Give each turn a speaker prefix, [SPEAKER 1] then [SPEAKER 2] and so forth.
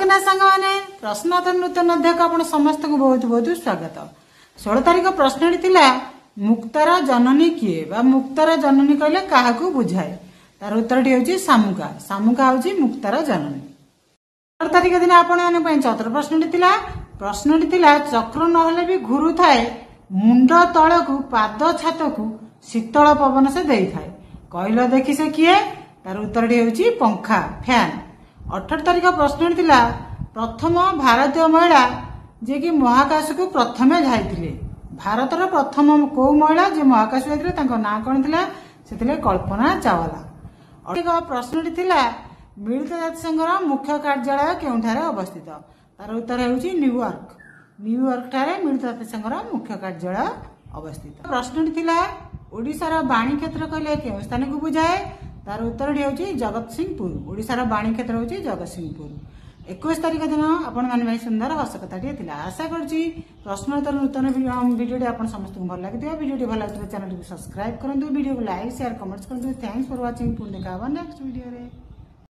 [SPEAKER 1] कि ना सांग मैंने प्रश्नोत्तर नूतन अध्याय को आपण समस्त को बहुत बहुत स्वागत। 16 तारिख प्रश्न थिला मुक्तार जननी किए बा मुक्तार जननी कहले काहाकू बुझाए। तार उत्तर होची सामुका। सामुका होची मुक्तार जननी। 16 तारिख दिन आपण माने पई चतुर्थ प्रश्न थिला चक्र नहले भी घुरु थाए मुंड तळकू पाद छातकू शीतल पवन से देई थाए। कहलो देखि से किए। तार उत्तर होची पंखा फैन। 18 तारिख प्रश्न थिला प्रथम भारतीय महिला जे कि महाकाश को प्रथमे जाइथिले। भारतर प्रथम को महिला जे महाकाश जाइथिले तांको नाम कोन थिला से थिले कल्पना चावला। 18 प्रश्न थिला मिलित जातिसंघर मुख्य कार्यालय केउठारे अवस्थित। तार उत्तर होची न्यूयॉर्क। न्यूयॉर्क ठारे मिलित जातिसंघर मुख्य कार्यालय अवस्थित। प्रश्न थिला ओडिशार वाणी क्षेत्र कहले केउ स्थान को बुझाए। तार उत्तर होची जगतसिंहपुर। ओडिशार वाणी क्षेत्र होची जगतसिंहपुर। 21 तारिख दिन आपण माने भाई सुंदर हस कथाटी थिला। आशा करछि प्रश्नोत्तर नूतन वीडियो आपण समस्त को भल लागिथिबा। वीडियो भल लागिथिबा चैनल को सब्सक्राइब करंतु। वीडियो को लाइक शेयर कमेंट्स करंतु। Thanks for watching. पुणी देखा नेक्स्ट वीडियो रे।